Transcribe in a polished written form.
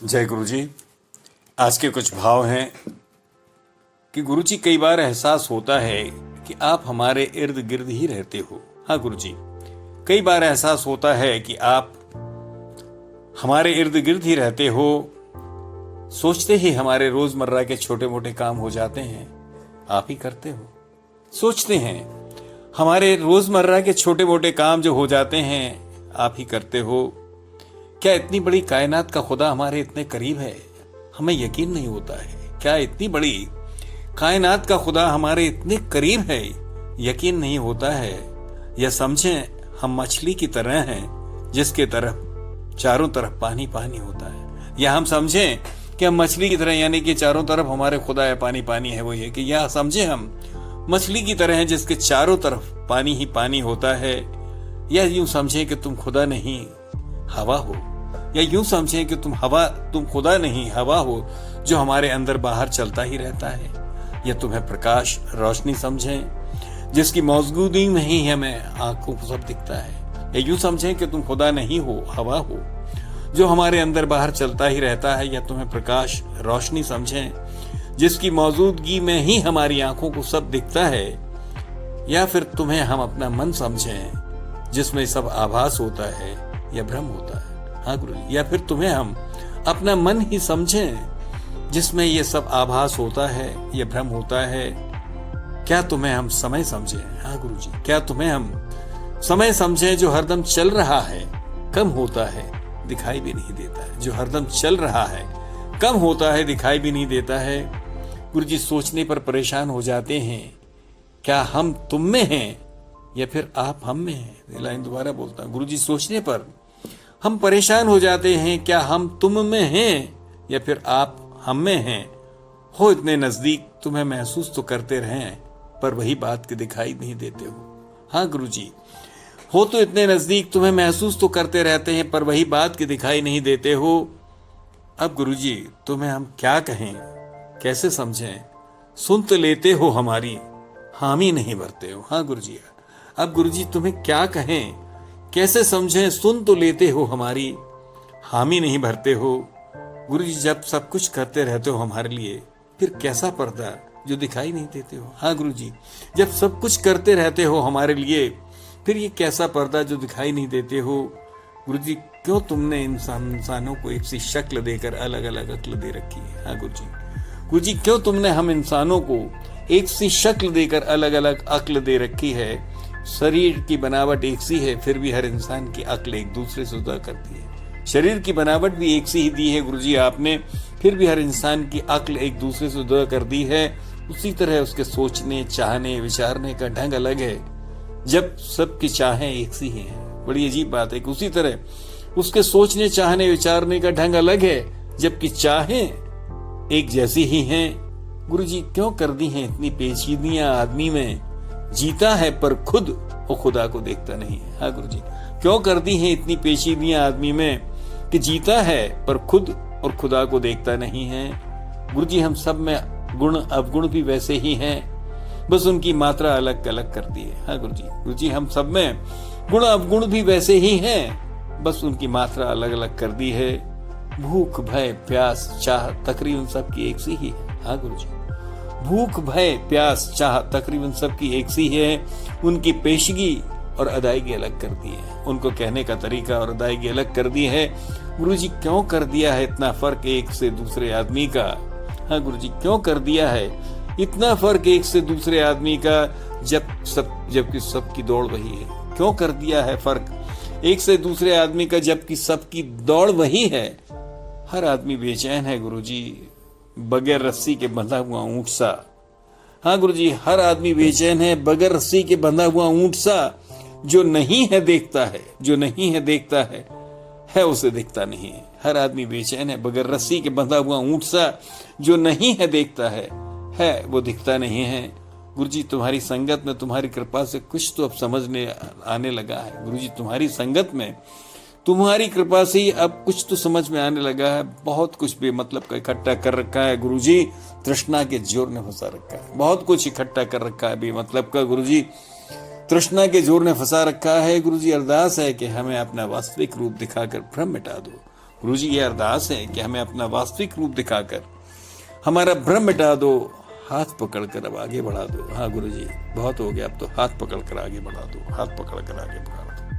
जय गुरु जी। आज के कुछ भाव हैं कि गुरु जी, कई बार एहसास होता है कि आप हमारे इर्द गिर्द ही रहते हो। हाँ गुरु जी, कई बार एहसास होता है कि आप हमारे इर्द गिर्द ही रहते हो। सोचते ही हमारे रोजमर्रा के छोटे मोटे काम हो जाते हैं, आप ही करते हो। सोचते हैं हमारे रोजमर्रा के छोटे मोटे काम जो हो जाते हैं, आप ही करते हो। क्या इतनी बड़ी कायनात का खुदा हमारे इतने करीब है? हमें यकीन नहीं होता है। क्या इतनी बड़ी कायनात का खुदा हमारे इतने करीब है? यकीन नहीं होता है। या समझें हम मछली की तरह हैं जिसके तरफ चारों तरफ पानी पानी होता है। या हम समझें कि हम मछली की तरह, यानी कि चारों तरफ हमारे खुदा है, पानी पानी है। वो ये कि या समझें हम मछली की तरह हैं जिसके चारों तरफ पानी ही पानी होता है। या यूं समझें कि तुम खुदा नहीं हवा हो। या यूं समझें कि तुम खुदा नहीं हवा हो जो हमारे अंदर बाहर चलता ही रहता है। या तुम्हें प्रकाश रोशनी समझें जिसकी मौजूदगी में ही हमें आंखों को सब दिखता है। या यूं समझें कि तुम खुदा नहीं हो, हवा हो जो हमारे अंदर बाहर चलता ही रहता है। या तुम्हें प्रकाश रोशनी समझें जिसकी मौजूदगी में ही हमारी आंखों को सब दिखता है। या फिर तुम्हें हम अपना मन समझें जिसमें सब आभास होता है या भ्रम होता है। हाँ गुरु जी, या फिर तुम्हें हम अपना मन ही समझें जिसमें ये सब आभास होता है या भ्रम होता है। क्या तुम्हें हम समय समझें? हाँ गुरु जी, क्या तुम्हें हम समय समझें जो हरदम चल रहा है, कम होता है, दिखाई भी नहीं देता है। जो हरदम चल रहा है, कम होता है, दिखाई भी नहीं देता है। गुरु जी, सोचने पर परेशान हो जाते हैं, क्या हम तुम में हैं या फिर आप हम में हैं? ये लाइन दोबारा बोलता हूं। गुरु जी, सोचने पर हम परेशान हो जाते हैं, क्या हम तुम में हैं या फिर आप हम में हैं? हो इतने नजदीक, तुम्हें महसूस तो करते रहें पर वही बात के दिखाई नहीं देते हो। हाँ गुरु जी, हो तो इतने नजदीक, तुम्हें महसूस तो करते रहते हैं पर वही बात के दिखाई नहीं देते हो। अब गुरु जी, तुम्हें हम क्या कहें, कैसे समझें? सुन तो लेते हो हमारी, हामी नहीं भरते हो। हाँ गुरु जी, अब गुरु जी तुम्हें क्या कहें, कैसे समझें? सुन तो लेते हो हमारी, हामी नहीं भरते हो। गुरु जी, जब सब कुछ करते रहते हो हमारे लिए, फिर कैसा पर्दा जो दिखाई नहीं देते हो? हाँ गुरु जी, जब सब कुछ करते रहते हो हमारे लिए, फिर ये कैसा पर्दा जो दिखाई नहीं देते हो? गुरु जी, क्यों तुमने इंसानों को एक सी शक्ल देकर अलग अलग अक्ल दे रखी है? हाँ गुरु जी, क्यों तुमने हम इंसानों को एक सी शक्ल देकर अलग अलग अक्ल दे रखी है? शरीर की बनावट एक सी है, फिर भी हर इंसान की अक्ल एक दूसरे से जुदा करती है। शरीर की बनावट भी एक सी ही दी है गुरु जी आपने, फिर भी हर इंसान की अक्ल एक दूसरे से जुदा कर दी है। उसी तरह उसके सोचने, चाहने, विचारने का ढंग अलग है, जब सबकी चाहें एक सी ही हैं। बड़ी अजीब बात है कि उसी तरह उसके सोचने, चाहने, विचारने का ढंग अलग है, जबकि चाहें एक जैसी ही हैं। गुरु जी, क्यों कर दी हैं इतनी पेचीदगियां आदमी में? जीता है पर खुद वो खुदा को देखता नहीं है। हाँ गुरु जी, क्यों कर दी हैं इतनी पेचीदगियां आदमी में कि जीता है पर खुद और खुदा को देखता नहीं है? गुरु जी, हम सब में गुण अवगुण भी वैसे ही हैं, बस उनकी मात्रा अलग अलग करती है। हाँ गुरु जी, हम सब में गुण अवगुण भी वैसे ही हैं, बस उनकी मात्रा अलग अलग कर दी है। भूख, भय, प्यास, चाह तकरीबन सबकी एक सी ही है। हाँ गुरु जी, भूख, भय, प्यास, चाह तकरीबन सबकी एक सी है। उनकी पेशगी और अदायगी अलग कर दी है, उनको कहने का तरीका और अदायगी अलग कर दी है। गुरु जी, क्यों कर दिया है इतना फर्क एक से दूसरे आदमी का? हाँ गुरु जी, क्यों कर दिया है इतना फर्क एक से दूसरे आदमी का, जबकि सबकी दौड़ वही है? क्यों कर दिया है फर्क एक से दूसरे आदमी का, जबकि सबकी दौड़ वही है? हर आदमी बेचैन है गुरु जी, बगैर रस्सी के बंधा हुआ ऊंट सा। हाँ गुरु जी, हर आदमी बेचैन है बगैर रस्सी के बंधा हुआ ऊंट सा। जो नहीं है देखता है, जो नहीं है देखता है उसे दिखता नहीं है। हर आदमी बेचैन है बगैर रस्सी के बंधा हुआ ऊंट सा। जो नहीं है देखता है वो दिखता नहीं है। गुरु जी, तुम्हारी संगत में, तुम्हारी कृपा से कुछ तो अब समझने आने लगा है। गुरु जी, तुम्हारी संगत में, तुम्हारी कृपा से ही अब कुछ तो समझ में आने लगा है। बहुत कुछ बेमतलब का इकट्ठा कर रखा है गुरु जी, तृष्णा के जोर ने फंसा रखा है। बहुत कुछ इकट्ठा कर रखा है बेमतलब का गुरु जी, तृष्णा के जोर ने फंसा रखा है। गुरु जी, अरदास है कि हमें अपना वास्तविक रूप दिखाकर भ्रम मिटा दो। गुरु जी, ये अरदास है कि हमें अपना वास्तविक रूप दिखाकर हमारा भ्रम मिटा दो, हाथ पकड़कर अब आगे बढ़ा दो। हाँ गुरु जी, बहुत हो गया, अब तो हाथ पकड़कर आगे बढ़ा दो, हाथ पकड़कर आगे बढ़ा दो।